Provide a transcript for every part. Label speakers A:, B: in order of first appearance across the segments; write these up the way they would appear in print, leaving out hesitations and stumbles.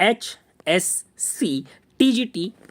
A: HSC TGT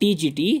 A: TGT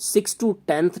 A: 6 to 10th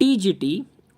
A: TGT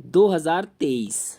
A: 2023,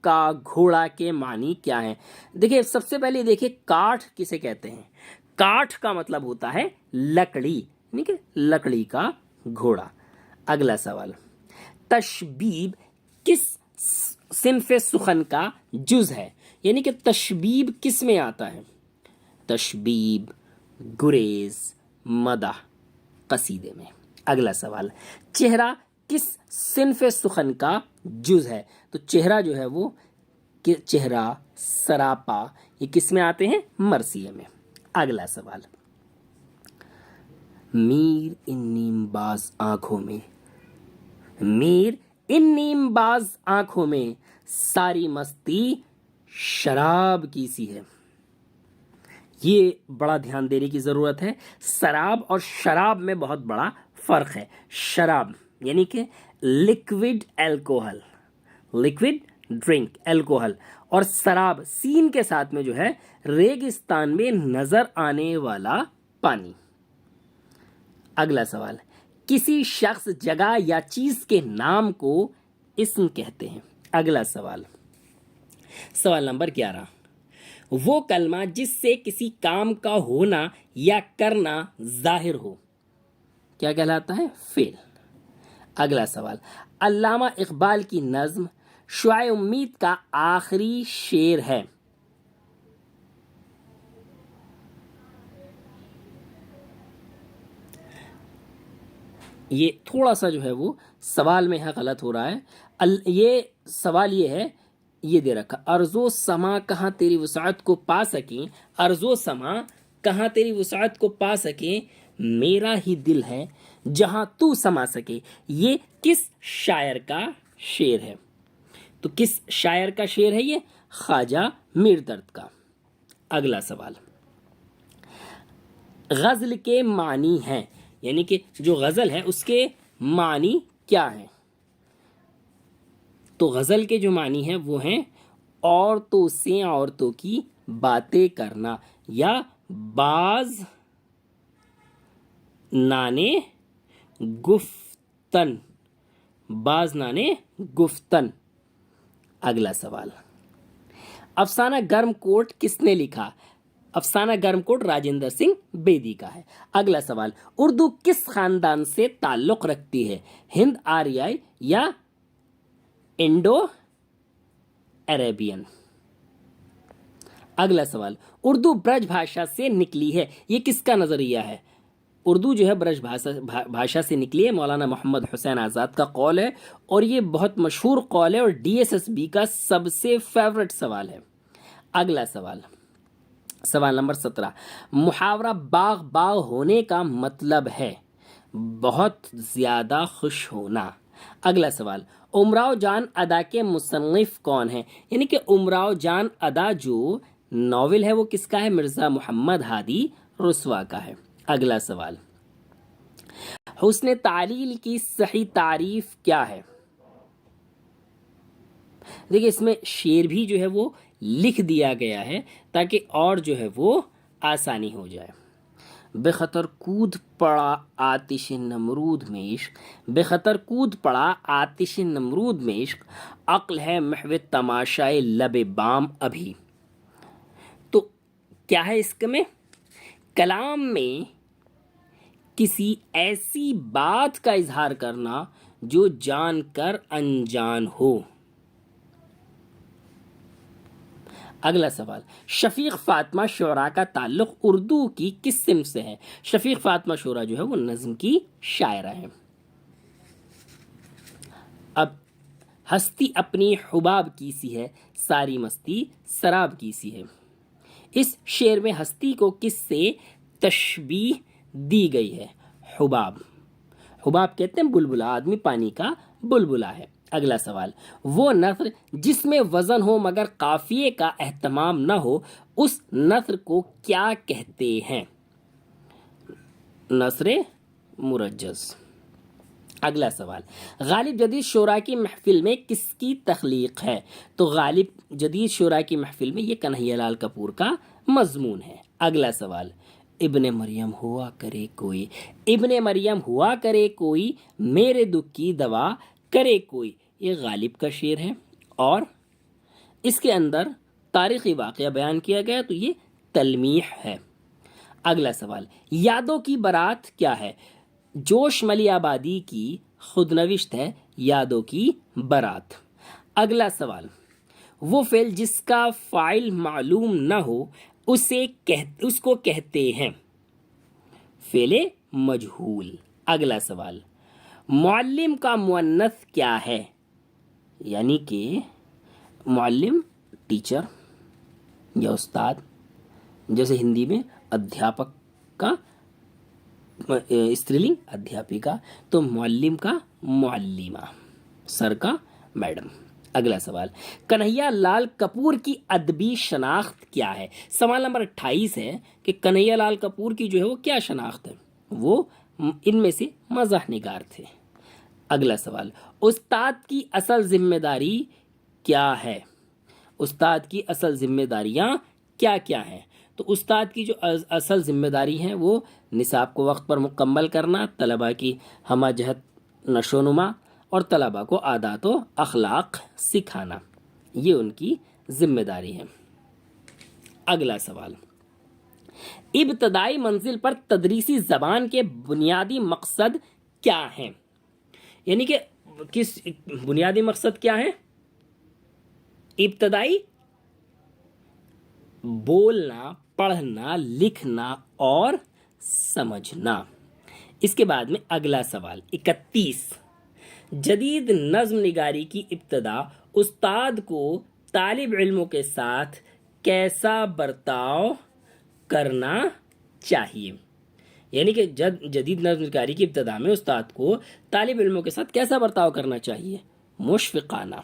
A: کا گھوڑا کے معنی کیا ہیں؟ دیکھیے سب سے پہلے دیکھیے کاٹھ کسے کہتے ہیں؟ کاٹھ کا مطلب ہوتا ہے لکڑی، ٹھیک ہے، لکڑی کا گھوڑا۔ اگلا سوال، تشبیب کس صنف سخن کا جز ہے؟ یعنی کہ تشبیب کس میں آتا ہے؟ تشبیب، گریز، مدح، قصیدے میں۔ اگلا سوال، چہرہ کس صنف سخن کا جز ہے؟ تو چہرہ جو ہے وہ چہرہ، سراپا، یہ کس میں آتے ہیں؟ مرثیے میں۔ اگلا سوال، میر ان نیم باز آنکھوں میں، میر ان نیم باز آنکھوں میں ساری مستی شراب کی سی ہے۔ یہ بڑا دھیان دینے کی ضرورت ہے، سراب اور شراب میں بہت بڑا فرق ہے۔ شراب یعنی کہ liquid alcohol, liquid drink, alcohol, اور سراب سین کے ساتھ میں جو ہے ریگستان میں نظر آنے والا پانی۔ اگلا سوال، کسی شخص، جگہ یا چیز کے نام کو اسم کہتے ہیں۔ اگلا سوال، سوال نمبر 11، وہ کلمہ جس سے کسی کام کا ہونا یا کرنا ظاہر ہو کیا کہلاتا ہے؟ فعل۔ اگلا سوال، علامہ اقبال کی نظم شعاع امید کا آخری شعر ہے۔ یہ تھوڑا سا جو ہے وہ سوال میں ہے غلط ہو رہا ہے۔ یہ سوال یہ ہے، یہ دے رکھا، ارض و سما کہاں تیری وسعت کو پا سکیں، ارض و سما کہاں تیری وسعت کو پا سکیں، میرا ہی دل ہے جہاں تو سما سکے۔ یہ کس شاعر کا شعر ہے؟ تو کس شاعر کا شعر ہے یہ؟ خواجہ میر درد کا۔ اگلا سوال، غزل کے معنی ہیں، یعنی کہ جو غزل ہے اس کے معنی کیا ہیں؟ تو غزل کے جو معنی ہیں وہ ہیں عورتوں سے عورتوں کی باتیں کرنا، یا باز نانے گفتن، باز نانے گفتن۔ اگلا سوال، افسانہ گرم کوٹ کس نے لکھا؟ افسانہ گرم کوٹ راجندر سنگھ بیدی کا ہے۔ اگلا سوال، اردو کس خاندان سے تعلق رکھتی ہے؟ ہند آریائی یا انڈو عربین؟ اگلا سوال، اردو برج بھاشا سے نکلی ہے، یہ کس کا نظریہ ہے؟ اردو جو ہے برج بھاشا سے نکلی ہے، مولانا محمد حسین آزاد کا قول ہے، اور یہ بہت مشہور قول ہے اور DSSB کا سب سے فیورٹ سوال ہے۔ اگلا سوال، سوال نمبر 17، محاورہ باغ باغ ہونے کا مطلب ہے بہت زیادہ خوش ہونا۔ اگلا سوال، امراؤ جان ادا کے مصنف کون ہیں؟ یعنی کہ امراؤ جان ادا جو ناول ہے وہ کس کا ہے؟ مرزا محمد ہادی رسوا کا ہے۔ اگلا سوال، حسن تعلیل کی صحیح تعریف کیا ہے؟ دیکھیں اس میں شعر بھی جو ہے وہ لکھ دیا گیا ہے تاکہ اور جو ہے وہ آسانی ہو جائے۔ بے خطر کود پڑا آتش نمرود میں عشق، بے خطر کود پڑا آتش نمرود میں عشق، عقل ہے محو تماشائے لب بام ابھی۔ تو کیا ہے اس میں؟ کلام میں کسی ایسی بات کا اظہار کرنا جو جان کر انجان ہو۔ اگلا سوال، شفیق فاطمہ شعراء کا تعلق اردو کی کس صنف سے ہے؟ شفیق فاطمہ شعراء جو ہے وہ نظم کی شاعرہ ہے۔ اب ہستی اپنی حباب کی سی ہے، ساری مستی سراب کی سی ہے۔ اس شعر میں ہستی کو کس سے تشبیہ دی گئی ہے؟ حباب، حباب کہتے ہیں بلبلا، آدمی پانی کا بلبلا ہے۔ اگلا سوال، وہ نثر جس میں وزن ہو مگر قافیے کا اہتمام نہ ہو اس نثر کو کیا کہتے ہیں؟ نثر مرجز۔ اگلا سوال، غالب جدید شعراء کی محفل میں کس کی تخلیق ہے؟ تو غالب جدید شعراء کی محفل میں یہ کنہیا لال کپور کا مضمون ہے۔ اگلا سوال، ابن مریم ہوا کرے کوئی، ابن مریم ہوا کرے کوئی، میرے دکھ کی دوا کرے کوئی، یہ غالب کا شعر ہے۔ اور اس کے اندر تاریخی واقعہ بیان کیا گیا تو یہ تلمیح ہے۔ اگلا سوال، یادوں کی بارات کیا ہے؟ جوش ملی آبادی کی خودنوشت ہے یادوں کی بارات۔ اگلا سوال، وہ فعل جس کا فاعل معلوم نہ ہو اس کو کہتے ہیں فعل مجہول۔ اگلا سوال، معلم کا مؤنث کیا ہے؟ یعنی کہ معلم ٹیچر یا استاد، جیسے ہندی میں ادھیاپک کا استری لنگ ادھیاپکا، تو معلم کا معلمہ، سر کا میڈم۔ اگلا سوال، کنہیا لال کپور کی ادبی شناخت کیا ہے؟ سوال نمبر 28 ہے کہ کنہیا لال کپور کی جو ہے وہ کیا شناخت ہے؟ وہ ان میں سے مزاح نگار تھے۔ اگلا سوال، استاد کی اصل ذمہ داری کیا ہے؟ استاد کی اصل ذمہ داریاں کیا کیا ہیں؟ تو استاد کی جو اصل ذمہ داری ہیں وہ نصاب کو وقت پر مکمل کرنا، طلباء کی ہمہ جہت نشو و نما اور طلباء کو عادات و اخلاق سکھانا، یہ ان کی ذمہ داری ہے۔ اگلا سوال، ابتدائی منزل پر تدریسی زبان کے بنیادی مقصد کیا ہیں؟ یعنی کہ کس بنیادی مقصد کیا ہے؟ ابتدائی بولنا، پڑھنا، لکھنا اور سمجھنا۔ اس کے بعد میں اگلا سوال 31، جدید نظم نگاری کی ابتدا استاد کو طالب علموں کے ساتھ کیسا برتاؤ کرنا چاہیے؟ یعنی کہ جدید نظم نگاری کی ابتدا میں استاد کو طالب علموں کے ساتھ کیسا برتاؤ کرنا چاہیے؟ مشفقانہ۔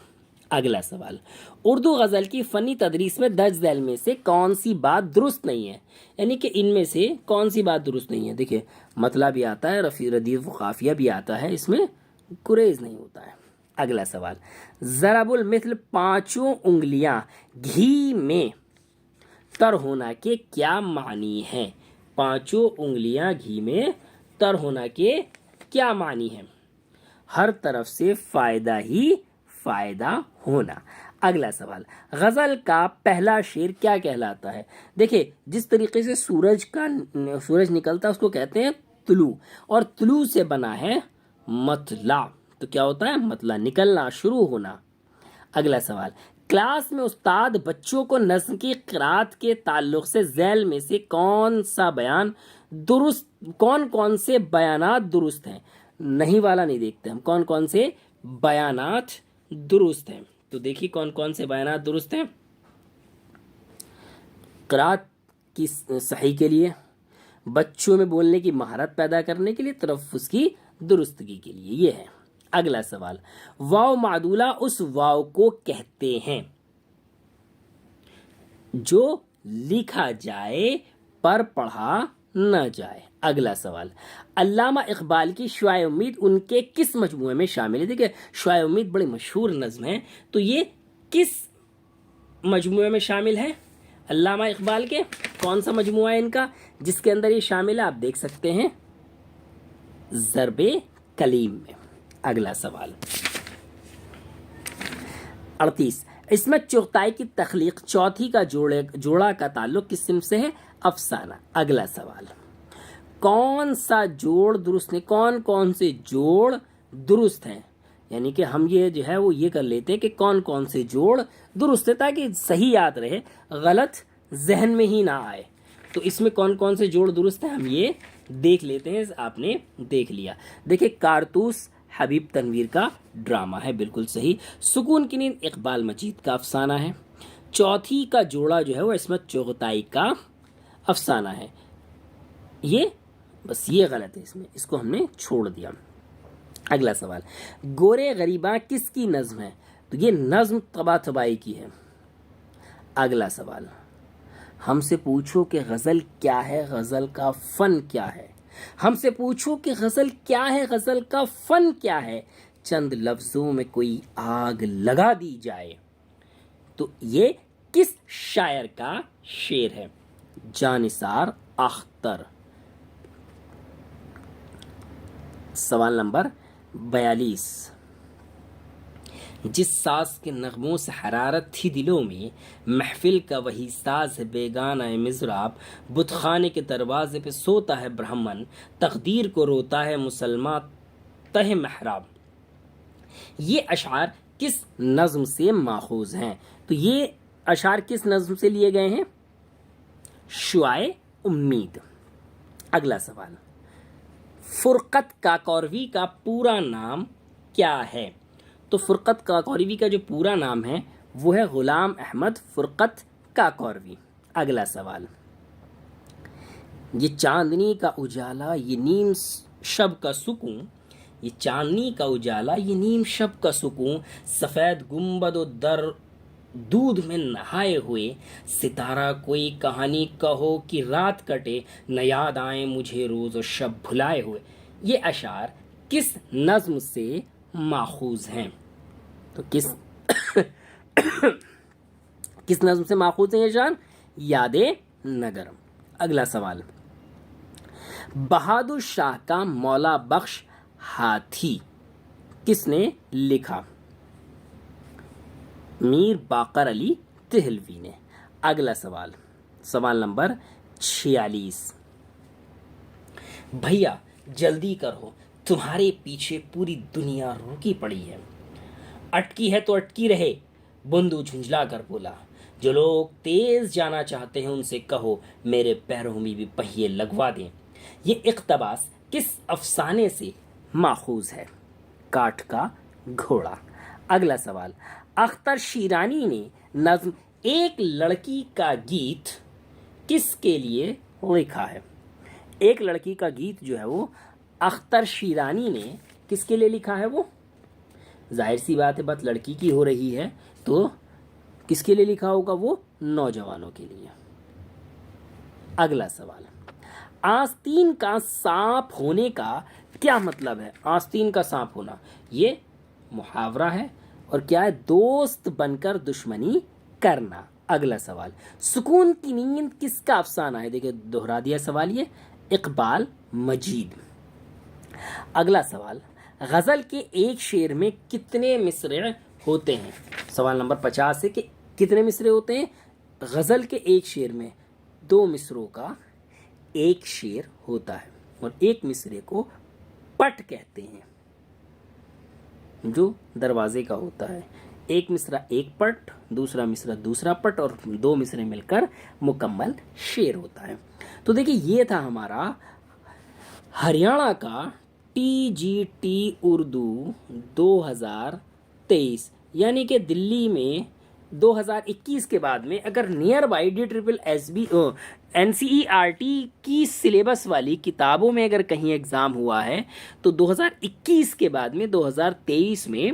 A: اگلا سوال، اردو غزل کی فنی تدریس میں درج ذیل میں سے کون سی بات درست نہیں ہے؟ یعنی کہ ان میں سے کون سی بات درست نہیں ہے؟ دیکھیں، مطلب بھی آتا ہے، رفیع ردیف و قافیہ بھی آتا ہے، اس میں گریز نہیں ہوتا ہے۔ اگلا سوال، ضرب المثل پانچوں انگلیاں گھی میں تر ہونا کے کیا معنی ہیں؟ پانچوں انگلیاں گھی میں تر ہونا کے کیا معنی ہیں؟ ہر طرف سے فائدہ ہی فائدہ ہونا۔ اگلا سوال، غزل کا پہلا شعر کیا کہلاتا ہے؟ دیکھیں، جس طریقے سے سورج نکلتا ہے اس کو کہتے ہیں طلوع، اور طلوع سے بنا ہے مطلع، تو کیا ہوتا ہے؟ مطلع، نکلنا، شروع ہونا۔ اگلا سوال، کلاس میں استاد بچوں کو نظم کی قرات کے تعلق سے ذیل میں سے کون سے بیانات درست ہیں؟ نہیں والا نہیں دیکھتے ہم، کون کون سے بیانات درست ہیں؟ تو دیکھیے کون کون سے بیانات درست ہیں۔ قرات کی صحیح کے لیے، بچوں میں بولنے کی مہارت پیدا کرنے کے لیے، تلفظ کی درستگی کے لیے، یہ ہے۔ اگلا سوال، واو معدولہ اس واو کو کہتے ہیں جو لکھا جائے پر پڑھا نہ جائے۔ اگلا سوال، علامہ اقبال کی شعاع امید ان کے کس مجموعے میں شامل ہے؟ دیکھیں، شعاع امید بڑی مشہور نظم ہے، تو یہ کس مجموعے میں شامل ہے؟ علامہ اقبال کے کون سا مجموعہ ہے ان کا جس کے اندر یہ شامل ہے؟ آپ دیکھ سکتے ہیں، ضرب کلیم میں۔ اگلا سوال 38، عصمت چغتائی کی تخلیق چوتھی کا جوڑا کا تعلق کس صنف سے ہے؟ افسانہ۔ اگلا سوال، کون سا جوڑ درست ہے؟ کون سے جوڑ درست ہیں؟ یعنی کہ ہم یہ جو ہے وہ یہ کر لیتے ہیں کہ کون کون سے جوڑ درست ہے تاکہ صحیح یاد رہے، غلط ذہن میں ہی نہ آئے۔ تو اس میں کون کون سے جوڑ درست ہیں ہم یہ دیکھ لیتے ہیں۔ آپ نے دیکھ لیا، دیکھیں، کارتوس حبیب تنویر کا ڈرامہ ہے، بالکل صحیح۔ سکون کی نیند اقبال مجید کا افسانہ ہے۔ چوتھی کا جوڑا جو ہے وہ عصمت چغتائی کا افسانہ ہے۔ یہ بس یہ غلط ہے، اس کو ہم نے چھوڑ دیا۔ اگلا سوال، گورے غریباں کس کی نظم ہے؟ تو یہ نظم طباطبائی کی ہے۔ اگلا سوال، ہم سے پوچھو کہ غزل کیا ہے، غزل کا فن کیا ہے؟ ہم سے پوچھو کہ غزل کیا ہے، غزل کا فن کیا ہے؟ چند لفظوں میں کوئی آگ لگا دی جائے۔ تو یہ کس شاعر کا شعر ہے؟ جانثار اختر۔ سوال نمبر 42، جس ساز کے نغموں سے حرارت تھی دلوں میں، محفل کا وہی ساز ہے بیگانہ مضراب، بت خانے کے دروازے پہ سوتا ہے برہمن، تقدیر کو روتا ہے مسلمان تہ محراب۔ یہ اشعار کس نظم سے ماخوذ ہیں؟ تو یہ اشعار کس نظم سے لیے گئے ہیں؟ شعائے امید۔ اگلا سوال، فرقت کاکوروی کا پورا نام کیا ہے؟ تو فرقت کاکوروی کا جو پورا نام ہے وہ ہے غلام احمد فرقت کاکوروی۔ اگلا سوال، یہ چاندنی کا اجالا یہ نیم شب کا سکون، یہ چاندنی کا اجالا یہ نیم شب کا سکون، سفید گنبد و در دودھ میں نہائے ہوئے، ستارہ کوئی کہانی کہو کہ رات کٹے، نہ یاد آئیں مجھے روز و شب بھلائے ہوئے۔ یہ اشعار کس نظم سے ماخوذ ہیں؟ تو کس نظم سے ماخوذ ہیں یہ اشعار؟ یاد نگر۔ اگلا سوال، بہادر شاہ کا مولا بخش ہاتھی کس نے لکھا؟ میر باقر علی دہلوی نے۔ اگلا سوال، سوال نمبر 46، بھیا جلدی کرو تمہارے پیچھے پوری دنیا رکی پڑی ہے، اٹکی ہے تو اٹکی رہے، بندو جھنجھلا کر بولا، جو لوگ تیز جانا چاہتے ہیں ان سے کہو میرے پیروں میں بھی پہیے لگوا دیں۔ یہ اقتباس کس افسانے سے ماخوذ ہے؟ کاٹھ کا گھوڑا۔ اگلا سوال، اختر شیرانی نے نظم ایک لڑکی کا گیت کس کے لیے لکھا ہے؟ ایک لڑکی کا گیت جو ہے وہ اختر شیرانی نے کس کے لیے لکھا ہے؟ وہ ظاہر سی بات ہے بات لڑکی کی ہو رہی ہے تو کس کے لیے لکھا ہوگا؟ وہ نوجوانوں کے لیے۔ اگلا سوال، آستین کا سانپ ہونے کا کیا مطلب ہے؟ آستین کا سانپ ہونا یہ محاورہ ہے اور کیا ہے؟ دوست بن کر دشمنی کرنا۔ اگلا سوال، سکون کی نیند کس کا افسانہ ہے؟ دیکھیں دہرا دیا سوال، یہ اقبال مجید۔ اگلا سوال، غزل کے ایک شعر میں کتنے مصرع ہوتے ہیں؟ سوال نمبر 50 ہے کہ کتنے مصرع ہوتے ہیں؟ غزل کے ایک شعر میں 2 مصروں کا ایک شعر ہوتا ہے اور ایک مصرے کو پٹ کہتے ہیں جو دروازے کا ہوتا ہے۔ ایک مصرع ایک پٹ، دوسرا مصرع دوسرا پٹ اور 2 مصرے مل کر مکمل شعر ہوتا ہے۔ تو دیکھیں یہ تھا ہمارا ہریانہ کا TGT اردو 2023، یعنی کہ دلی میں 2021 کے بعد میں اگر نیئر بائی NCERT کی سلیبس والی کتابوں میں اگر کہیں ایگزام ہوا ہے تو 2021 کے بعد میں 2023 میں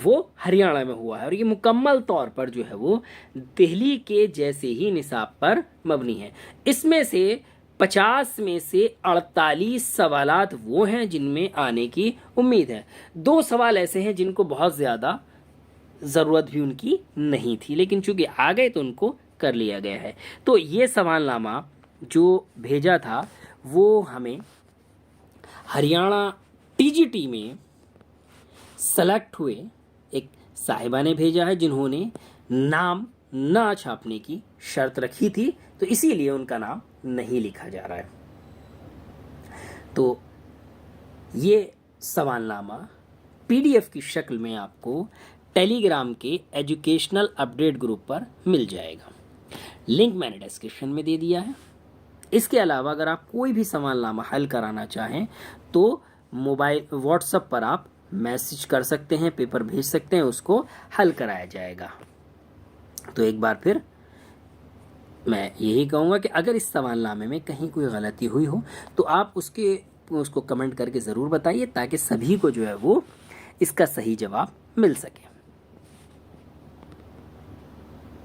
A: وہ ہریانہ میں ہوا ہے، اور یہ مکمل طور پر جو ہے وہ دہلی کے جیسے ہی نصاب پر مبنی ہے۔ اس میں سے 50 میں سے 48 سوالات وہ ہیں جن میں آنے کی امید ہے۔ 2 سوال ایسے ہیں جن کو بہت زیادہ ضرورت بھی ان کی نہیں تھی، لیکن چونکہ آ گئے تو ان کو کر لیا گیا ہے۔ تو یہ سوال نامہ جو بھیجا تھا وہ ہمیں ہریانہ TGT میں سلیکٹ ہوئے ایک صاحبہ نے بھیجا ہے، جنہوں نے نام نہ چھاپنے کی شرط رکھی تھی، تو اسی لیے ان کا نام نہیں لکھا جا رہا ہے۔ تو یہ سوال نامہ PDF کی شکل میں آپ کو ٹیلی گرام کے ایجوکیشنل اپڈیٹ گروپ پر مل جائے گا، لنک میں نے ڈسکرپشن میں دے دیا ہے۔ اس کے علاوہ اگر آپ کوئی بھی سوال نامہ حل کرانا چاہیں تو واٹس ایپ پر آپ میسج کر سکتے ہیں، پیپر بھیج سکتے ہیں، اس کو حل کرایا جائے گا۔ تو ایک بار پھر میں یہی کہوں گا کہ اگر اس سوال نامے میں کہیں کوئی غلطی ہوئی ہو تو آپ اس کو کمنٹ کر کے ضرور بتائیے، تاکہ سبھی کو جو ہے وہ اس کا صحیح جواب مل سکے۔